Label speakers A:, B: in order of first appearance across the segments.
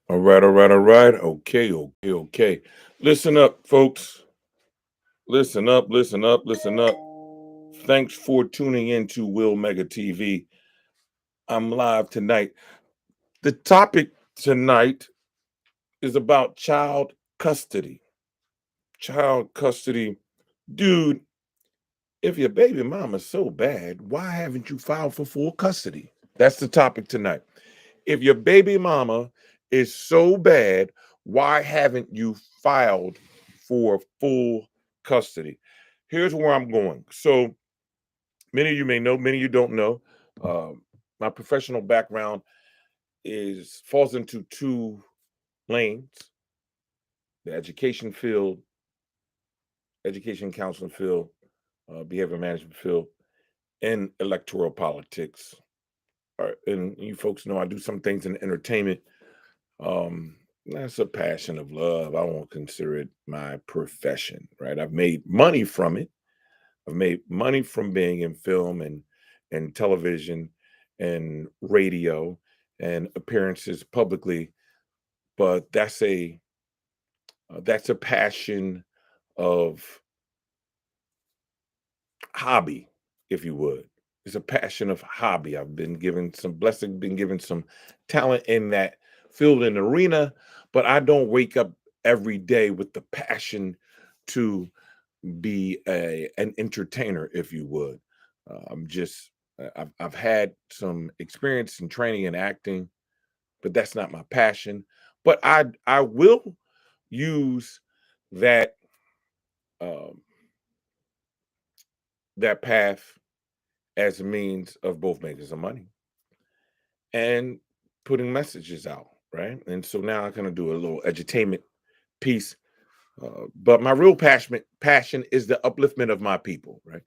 A: All right, all right, all right. Okay, okay, okay. Listen up, folks. Listen up, listen up, listen up. Thanks for tuning in to Will Mega TV. I'm live tonight. The topic tonight is about child custody. Child custody. Dude, if your baby mama's so bad, why haven't you filed for full custody? That's the topic tonight. If your baby mama is so bad, why haven't you filed for full custody? Here's where I'm going. So many of you may know, many of you don't know. Um, my professional background is falls into two lanes: the education field, education counseling field, behavior management field, and electoral politics. And you folks know I do some things in entertainment. That's a passion of love. I won't consider it my profession, right? I've made money from it. I've made money from being in film and television and radio and appearances publicly, but that's a passion of hobby, if you would. It's a passion of hobby. I've been given some blessing, been given some talent in that field and arena, but I don't wake up every day with the passion to be an entertainer, if you would. I'm just I've had some experience in training and acting, but that's not my passion. But I will use that um, that path as a means of both making some money and putting messages out, right? And so now I'm gonna do a little edutainment piece. But my real passion is the upliftment of my people, right?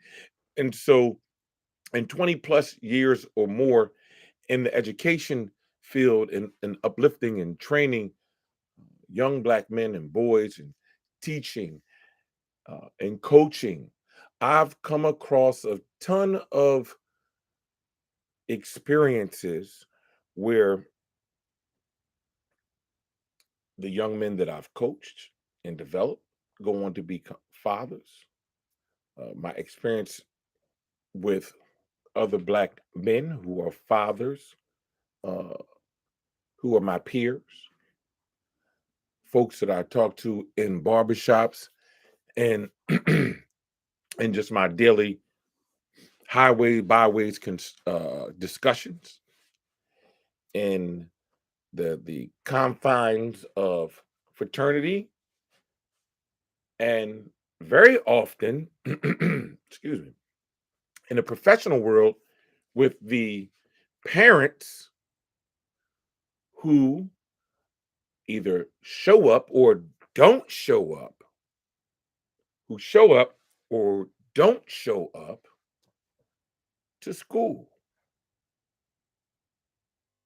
A: And so in 20 plus years or more in the education field and uplifting and training young black men and boys and teaching and coaching, I've come across a ton of experiences where the young men that I've coached and developed go on to become fathers. My experience with other black men who are fathers, uh, who are my peers, folks that I talk to in barbershops and and just my daily highway byways discussions in the confines of fraternity and very often excuse me, in the professional world with the parents who either show up or don't show up, who show up or don't show up to school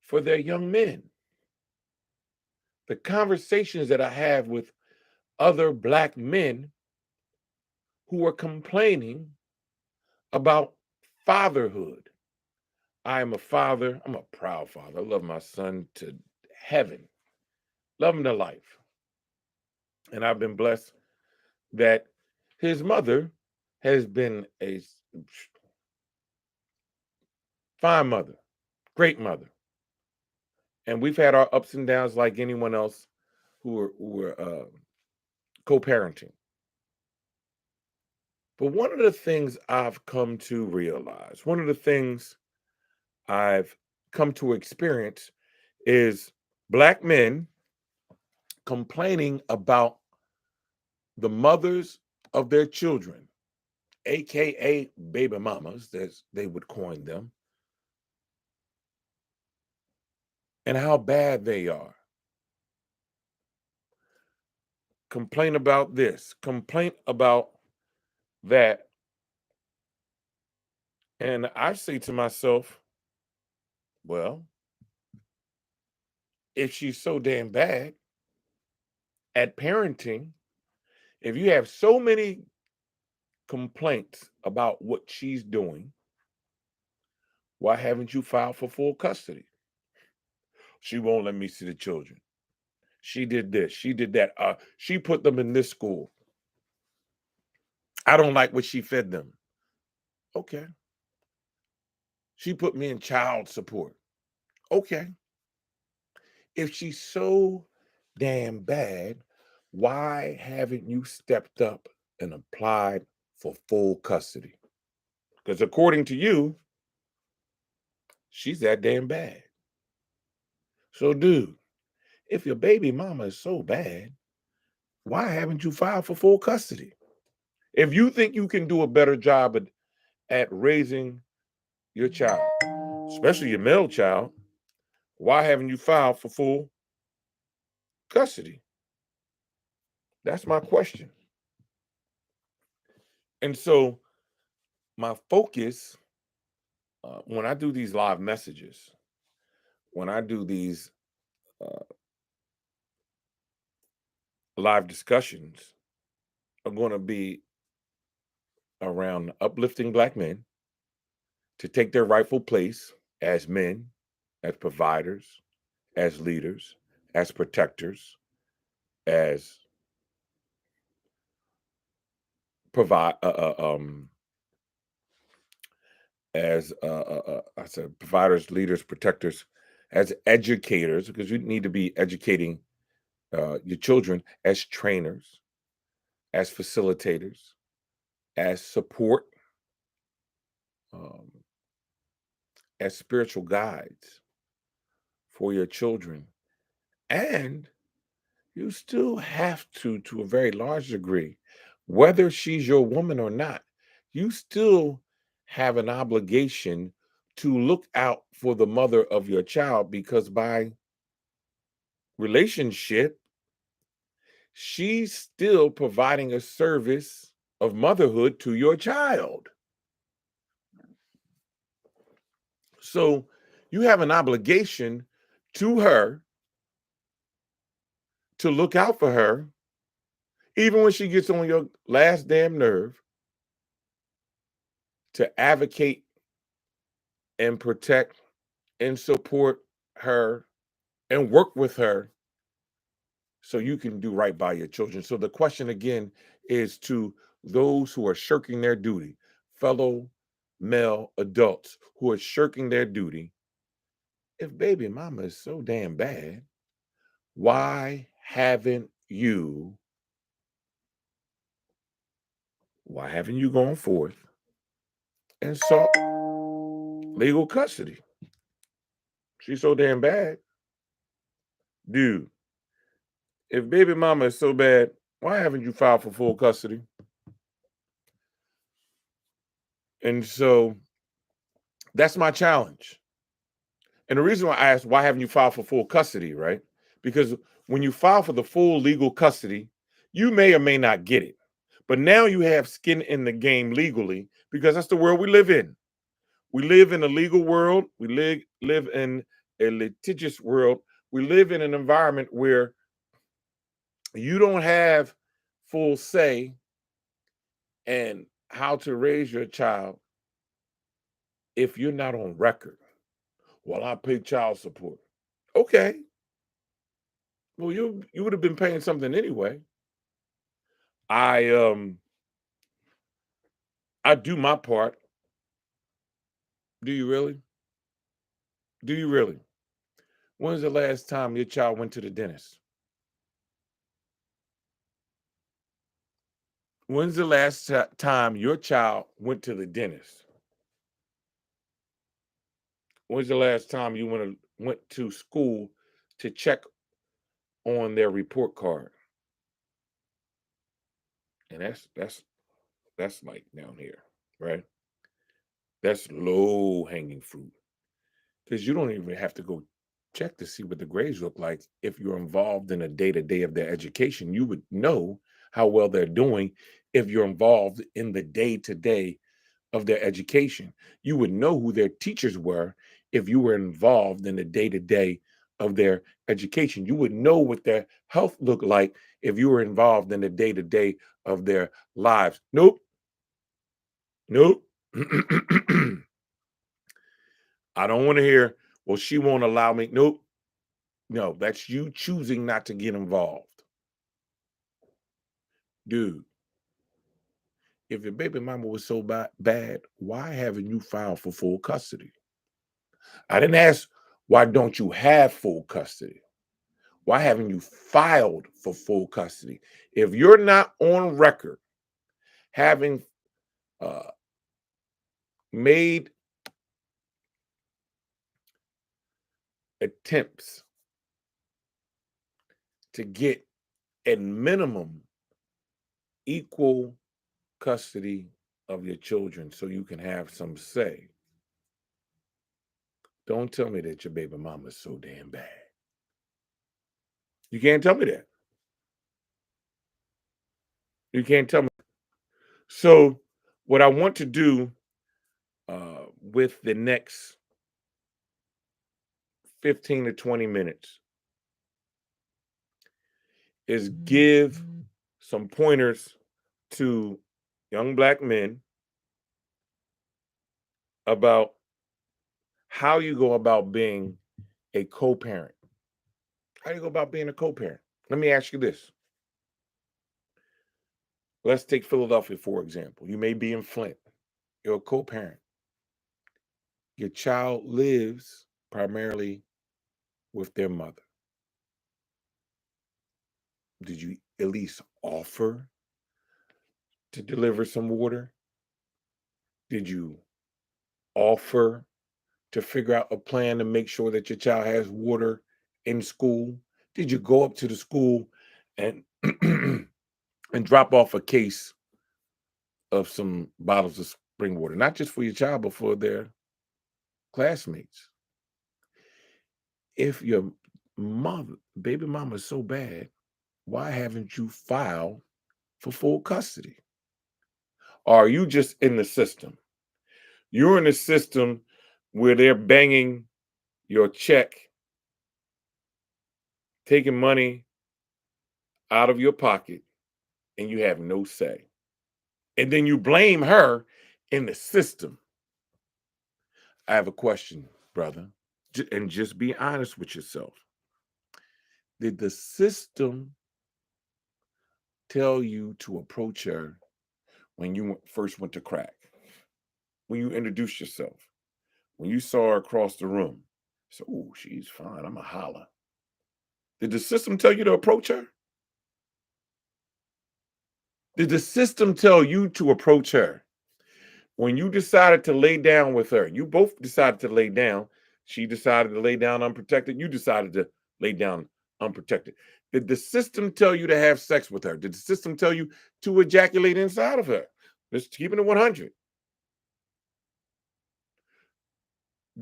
A: for their young men. The conversations that I have with other black men who are complaining about fatherhood. I am a father. I'm a proud father. I love my son to heaven, love him to life. And I've been blessed that his mother has been a fine mother, great mother. And we've had our ups and downs like anyone else who are co-parenting. But one of the things I've come to realize, one of the things I've come to experience is black men complaining about the mothers of their children, aka baby mamas, as they would coin them, and how bad they are. Complain about this, complain about that. And I say to myself, well, if she's so damn bad at parenting, if you have so many complaints about what she's doing, why haven't you filed for full custody? She won't let me see the children. She did this. She did that. She put them in this school. I don't like what she fed them. Okay. She put me in child support. Okay. If she's so damn bad, why haven't you stepped up and applied for full custody? Because according to you, she's that damn bad. So, dude, if your baby mama is so bad, why haven't you filed for full custody? If you think you can do a better job at raising your child, especially your male child, why haven't you filed for full custody? That's my question. And so, my focus when I do these live messages, when I do these uh, live discussions, are going to be around uplifting Black men to take their rightful place as men, as providers, as leaders, as protectors, as provide as I said providers, leaders, protectors, as educators, because you need to be educating your children, as trainers, as facilitators, as support, um, as spiritual guides for your children. And you still have to a very large degree, whether she's your woman or not, you still have an obligation to look out for the mother of your child, because by relationship, she's still providing a service of motherhood to your child. So you have an obligation to her to look out for her, even when she gets on your last damn nerve, to advocate and protect and support her and work with her so you can do right by your children. So the question again is to those who are shirking their duty, fellow male adults who are shirking their duty. If baby mama is so damn bad, why haven't you gone forth and sought legal custody? She's so damn bad. Dude, if baby mama is so bad, why haven't you filed for full custody? And so that's my challenge. And the reason why I asked, why haven't you filed for full custody, right? Because when you file for the full legal custody, you may or may not get it. But now you have skin in the game legally, because that's the world we live in. We live in a legal world. We live in a litigious world. We live in an environment where you don't have full say in how to raise your child if you're not on record. Well, I pay child support. Okay. Well, you would have been paying something anyway. I I do my part. Do you really? Do you really? When's the last time your child went to the dentist? When's the last time your child went to the dentist? When's the last time you went to school to check on their report card? And that's like down here, right? That's low hanging fruit, because you don't even have to go check to see what the grades look like. If you're involved in a day to day of their education, you would know how well they're doing. If you're involved in the day to day of their education, you would know who their teachers were. If you were involved in the day to day of their education, you would know what their health looked like if you were involved in the day to day of their lives. Nope. Nope. I don't want to hear, well, she won't allow me. Nope. No, that's you choosing not to get involved. Dude, if your baby mama was so bad, why haven't you filed for full custody? I didn't ask, why don't you have full custody? Why haven't you filed for full custody? If you're not on record having uh, made attempts to get at minimum equal custody of your children so you can have some say, don't tell me that your baby mama is so damn bad. You can't tell me that. You can't tell me. So, what I want to do with the next 15 to 20 minutes is give some pointers to young black men about how you go about being a co-parent. How do you go about being a co-parent? Let me ask you this. Let's take Philadelphia, for example. You may be in Flint. You're a co-parent. Your child lives primarily with their mother. Did you at least offer to deliver some water? Did you offer to figure out a plan to make sure that your child has water in school? Did you go up to the school and and drop off a case of some bottles of spring water, not just for your child, but for their classmates? If your baby mama is so bad, why haven't you filed for full custody? Or are you just in the system? You're in the system where they're banging your check, taking money out of your pocket, and you have no say. And then you blame her in the system. I have a question, brother, and just be honest with yourself. Did the system tell you to approach her when you first went to crack? When you introduced yourself? When you saw her across the room? So, oh, she's fine. I'm a holler. Did the system tell you to approach her? Did the system tell you to approach her? When you decided to lay down with her, you both decided to lay down. She decided to lay down unprotected. You decided to lay down unprotected. Did the system tell you to have sex with her? Did the system tell you to ejaculate inside of her? Just keeping it 100.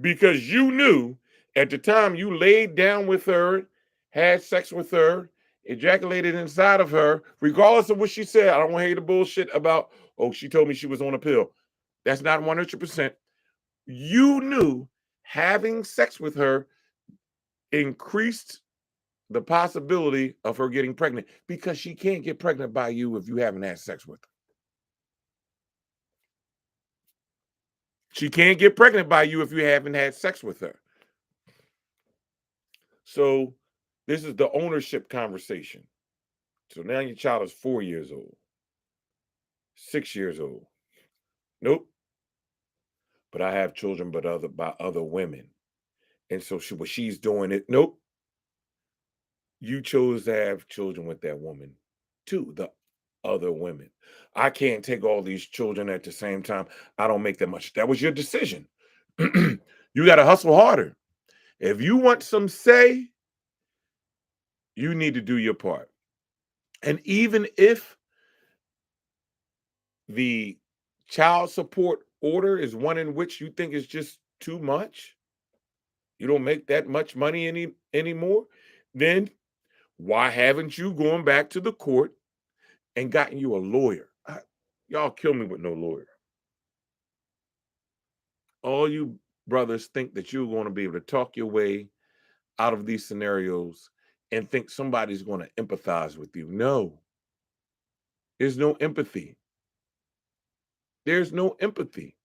A: Because you knew at the time you laid down with her, had sex with her, ejaculated inside of her, regardless of what she said. I don't want to hear the bullshit about, oh, she told me she was on a pill. That's not 100%. You knew having sex with her increased the possibility of her getting pregnant because she can't get pregnant by you if you haven't had sex with her. She can't get pregnant by you if you haven't had sex with her. So this is the ownership conversation. So now your child is 4 years old, 6 years old. Nope. But I have children, but by other women. And so what she's doing it. Nope. You chose to have children with that woman too, the other women. I can't take all these children at the same time. I don't make that much. That was your decision. You got to hustle harder. If you want some say, you need to do your part. And even if the child support order is one in which you think is just too much, you don't make that much money anymore, then why haven't you gone back to the court and gotten you a lawyer? Y'all kill me with no lawyer. All you brothers think that you're going to be able to talk your way out of these scenarios and think somebody's going to empathize with you. No, there's no empathy. There's no empathy.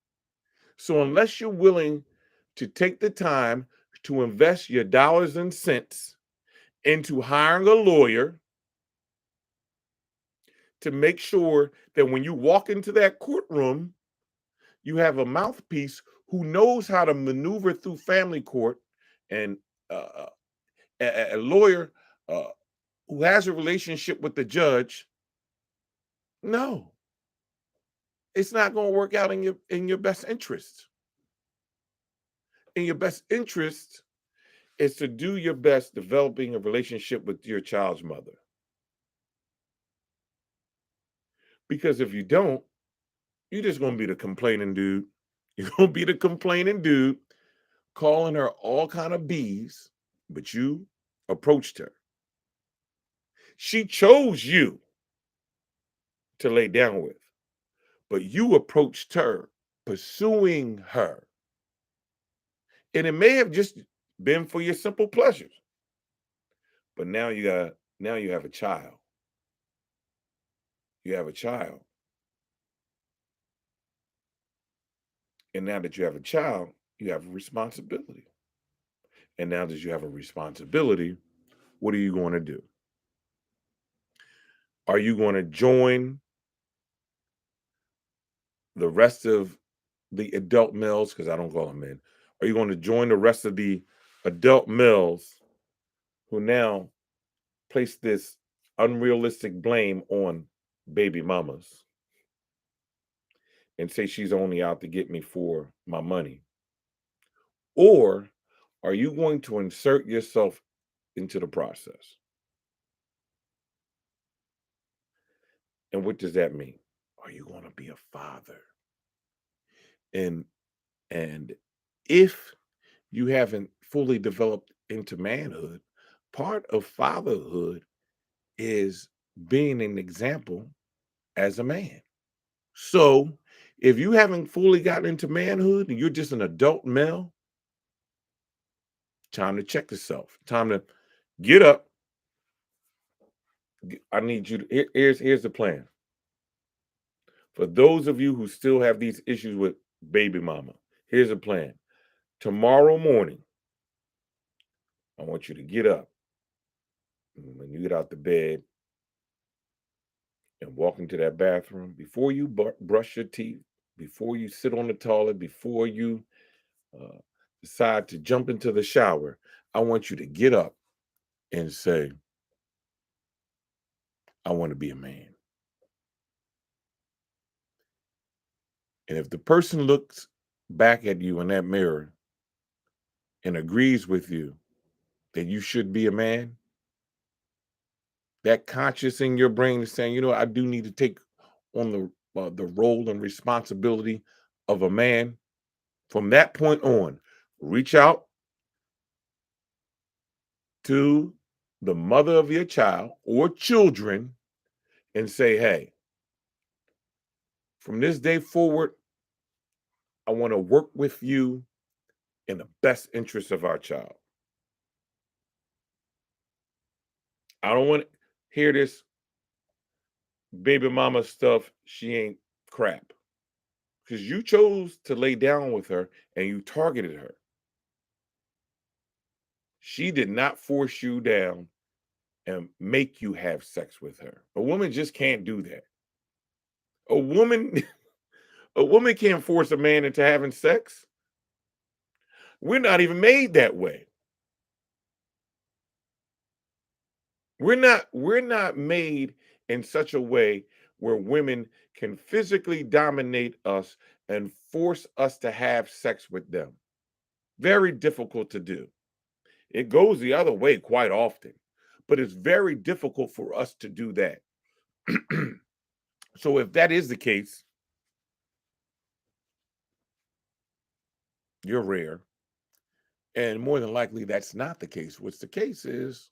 A: So unless you're willing to take the time to invest your dollars and cents into hiring a lawyer to make sure that when you walk into that courtroom, you have a mouthpiece who knows how to maneuver through family court, and uh, a lawyer uh, who has a relationship with the judge. No, it's not going to work out in your best interest. In your best interest is to do your best developing a relationship with your child's mother. Because if you don't, you're just going to be the complaining dude. You're going to be the complaining dude calling her all kind of bees, but you approached her. She chose you to lay down with, but you approached her, pursuing her. And it may have just been for your simple pleasures, but now you have a child. You have a child. And now that you have a child, you have a responsibility. And now that you have a responsibility, what are you going to do? Are you going to join the rest of the adult males? Because I don't call them men. Are you going to join the rest of the adult males who now place this unrealistic blame on baby mamas and say she's only out to get me for my money? Or are you going to insert yourself into the process? And what does that mean? Are you going to be a father? And and if you haven't fully developed into manhood, part of fatherhood is being an example as a man. So, if you haven't fully gotten into manhood and you're just an adult male, time to check yourself. Time to get up. I need you to here's the plan. For those of you who still have these issues with baby mama, here's a plan. Tomorrow morning, I want you to get up. And when you get out the bed and walk into that bathroom, before you brush your teeth, before you sit on the toilet, before you uh, decide to jump into the shower, I want you to get up and say, I want to be a man. And if the person looks back at you in that mirror and agrees with you that you should be a man, that conscious in your brain is saying, you know, I do need to take on the role and responsibility of a man. From that point on, reach out to the mother of your child or children and say, hey, from this day forward, I want to work with you in the best interest of our child. I don't want to hear this baby mama stuff. She ain't crap. Because you chose to lay down with her and you targeted her. She did not force you down and make you have sex with her. A woman just can't do that. A woman a woman can't force a man into having sex. We're not even made that way. We're not made in such a way where women can physically dominate us and force us to have sex with them. Very difficult to do. It goes the other way quite often, but it's very difficult for us to do that. So if that is the case, you're rare. And more than likely, that's not the case. What's the case is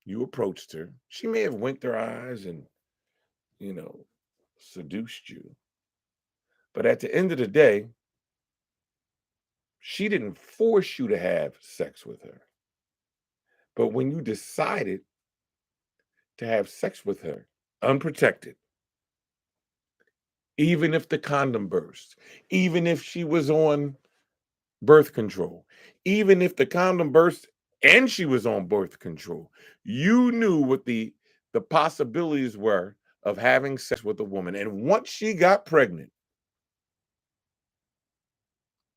A: you approached her. She may have winked her eyes and, you know, seduced you. But at the end of the day, she didn't force you to have sex with her. But when you decided to have sex with her, unprotected, even if the condom burst, even if she was on birth control, even if the condom burst and she was on birth control. You knew what the possibilities were of having sex with a woman. And once she got pregnant,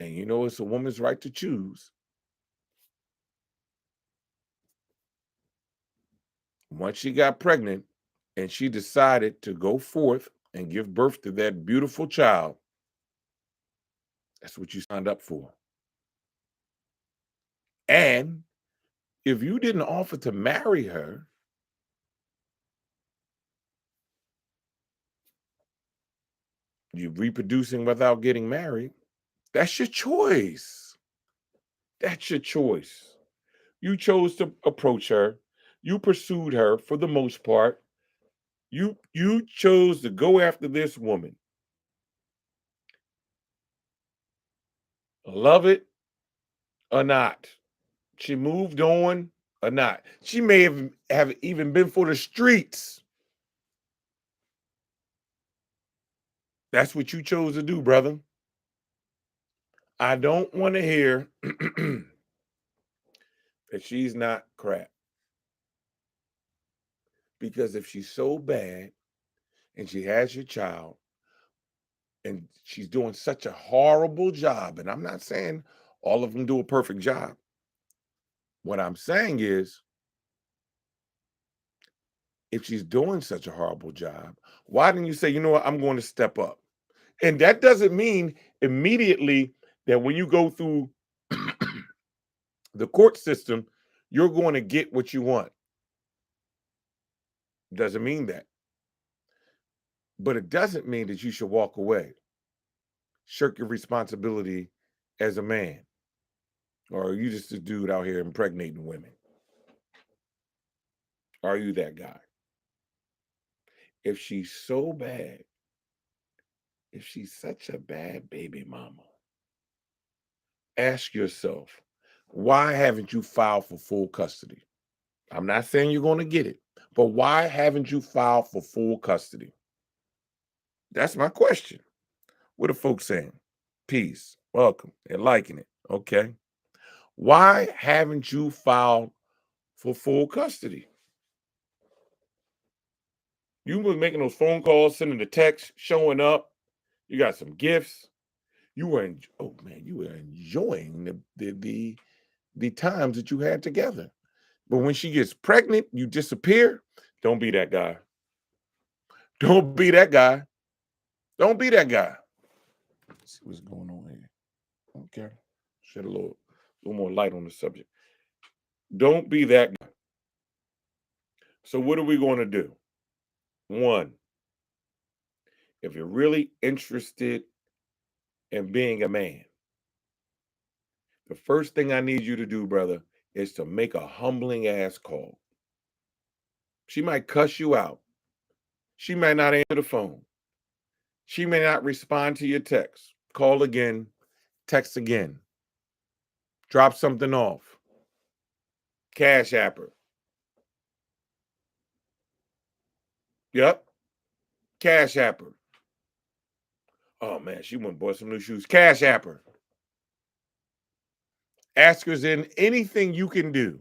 A: and you know it's a woman's right to choose, once she got pregnant and she decided to go forth and give birth to that beautiful child, that's what you signed up for. And if you didn't offer to marry her, you're reproducing without getting married. That's your choice. That's your choice. You chose to approach her. You pursued her for the most part. You chose to go after this woman. Love it or not. She moved on or not. She may have even been for the streets. That's what you chose to do, brother. I don't want to hear that she's not crap. Because if she's so bad and she has your child and she's doing such a horrible job, and I'm not saying all of them do a perfect job. What I'm saying is, if she's doing such a horrible job, why didn't you say, you know what, I'm going to step up? And that doesn't mean immediately that when you go through the court system, you're going to get what you want. Doesn't mean that. But it doesn't mean that you should walk away, shirk your responsibility as a man, or are you just a dude out here impregnating women? Are you that guy? If she's so bad, if she's such a bad baby mama, ask yourself, why haven't you filed for full custody? I'm not saying you're going to get it, but why haven't you filed for full custody? That's my question. What are folks saying? Peace, welcome, and liking it. Okay. Why haven't you filed for full custody? You were making those phone calls, sending the text, showing up. You got some gifts. You were, oh man, you were enjoying the times that you had together. But when she gets pregnant, you disappear. Don't be that guy. Don't be that guy. Don't be that guy. Let's see what's going on here. Okay. Shed a little more light on the subject. Don't be that guy. So what are we going to do? One, if you're really interested in being a man, the first thing I need you to do, brother, is to make a humbling ass call. She might cuss you out. She might not answer the phone. She may not respond to your text. Call again, text again. Drop something off. Cash app her. Yep. Cash app her. Oh man, she went and bought some new shoes. Cash app her. Ask her in anything you can do.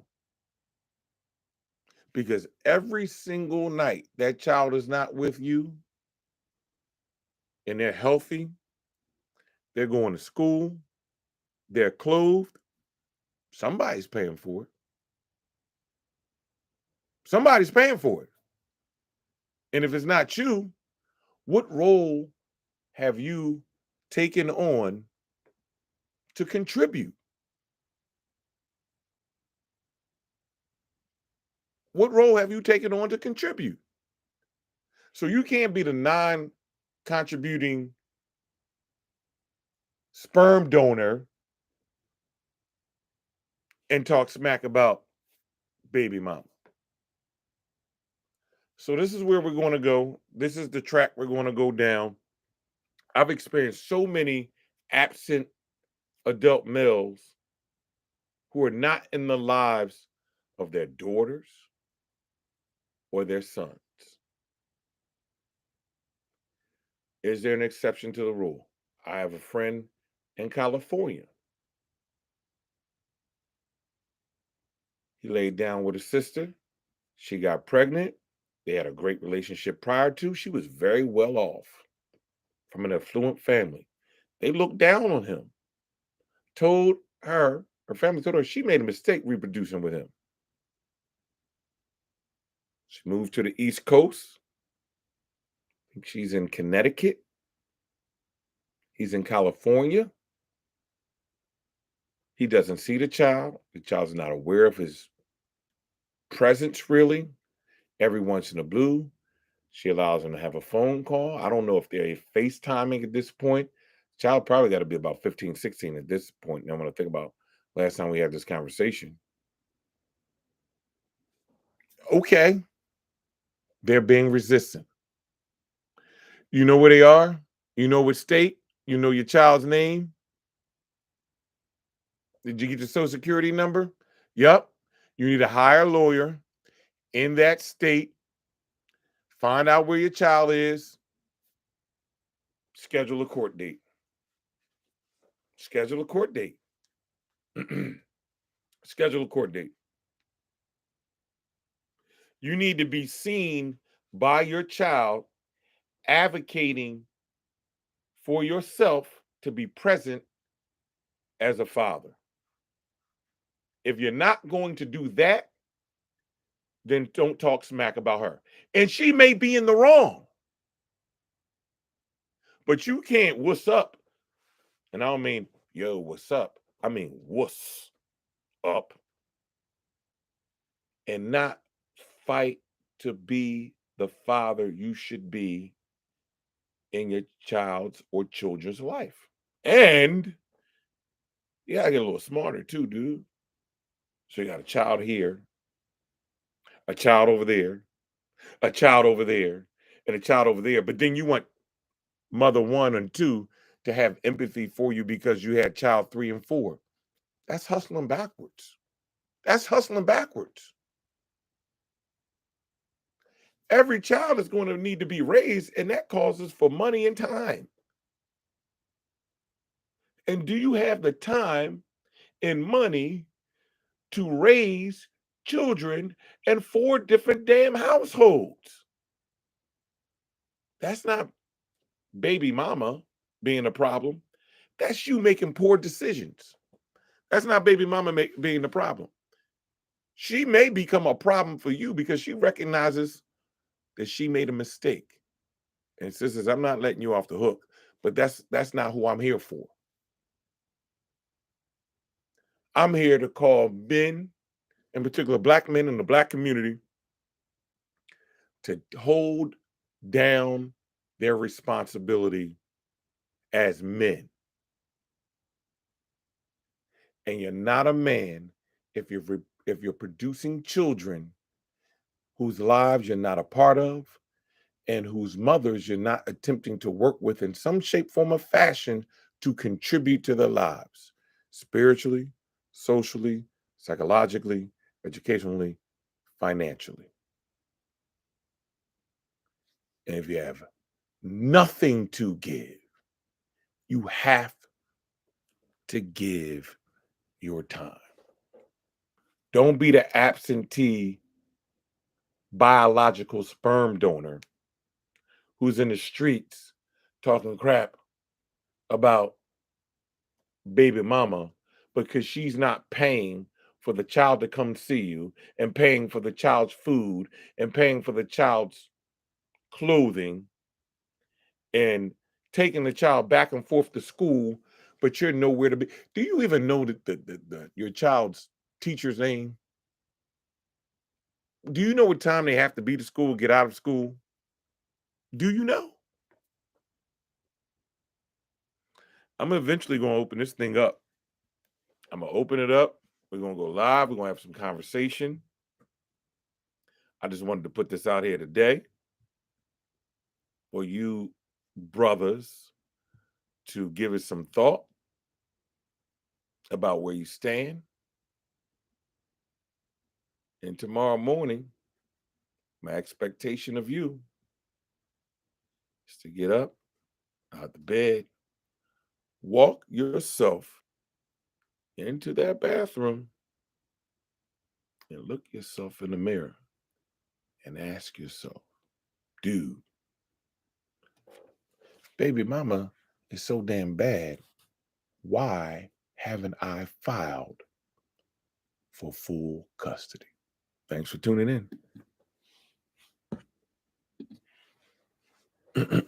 A: Because every single night that child is not with you and they're healthy, they're going to school, they're clothed, somebody's paying for it. Somebody's paying for it. And if it's not you, what role have you taken on to contribute? What role have you taken on to contribute? So you can't be the non contributing sperm donor and talk smack about baby mama. So this is where we're going to go. This is the track we're going to go down. I've experienced so many absent adult males who are not in the lives of their daughters or their sons. Is there an exception to the rule? I have a friend in California He laid down with his sister. She got pregnant. They had a great relationship prior to. She was very well off from an affluent family. They looked down on him, told her family told her she made a mistake reproducing with him. She moved to the East Coast. I think she's in Connecticut. He's in California. He doesn't see the child. The child's not aware of his presence really. Every once in a blue, she allows him to have a phone call. I don't know if they're FaceTiming at this point. Child probably got to be about 15, 16 at this point. Now, when I think about last time we had this conversation, okay, they're being resistant. You know where they are? You know what state? You know your child's name? Did you get your social security number? Yep. You need to hire a lawyer in that state, find out where your child is, schedule a court date. Schedule a court date. Schedule a court date. You need to be seen by your child advocating for yourself to be present as a father. If you're not going to do that, then don't talk smack about her. And she may be in the wrong, but you can't wuss up. And I don't mean, yo, what's up? I mean, wuss up and not fight to be the father you should be in your child's or children's life. And you gotta get a little smarter too, dude. So you got a child here, a child over there, a child over there, and a child over there. But then you want mother one and two to have empathy for you because you had child three and four. That's hustling backwards. That's hustling backwards. Every child is going to need to be raised, and that causes for money and time. And do you have the time and money to raise children in four different damn households? That's not baby mama being a problem. That's you making poor decisions. That's not baby mama being the problem. She may become a problem for you because she recognizes that she made a mistake. And sisters, I'm not letting you off the hook, but that's not who I'm here for. I'm here to call men, in particular black men in the black community, to hold down their responsibility as men. And you're not a man if you're producing children whose lives you're not a part of and whose mothers you're not attempting to work with in some shape, form, or fashion to contribute to their lives, spiritually, socially, psychologically, educationally, financially. And if you have nothing to give, you have to give your time. Don't be the absentee biological sperm donor who's in the streets talking crap about baby mama because she's not paying for the child to come see you and paying for the child's food and paying for the child's clothing and taking the child back and forth to school, but you're nowhere to be. Do you even know your child's teacher's name? Do you know what time they have to be to school, get out of school? Do you know? I'm eventually going to open this thing up. I'm going to open it up. We're going to go live. We're going to have some conversation. I just wanted to put this out here today for you brothers to give it some thought about where you stand. And tomorrow morning, my expectation of you is to get up out the bed, walk yourself into that bathroom, and look yourself in the mirror and ask yourself, dude, baby mama is so damn bad. Why haven't I filed for full custody? Thanks for tuning in.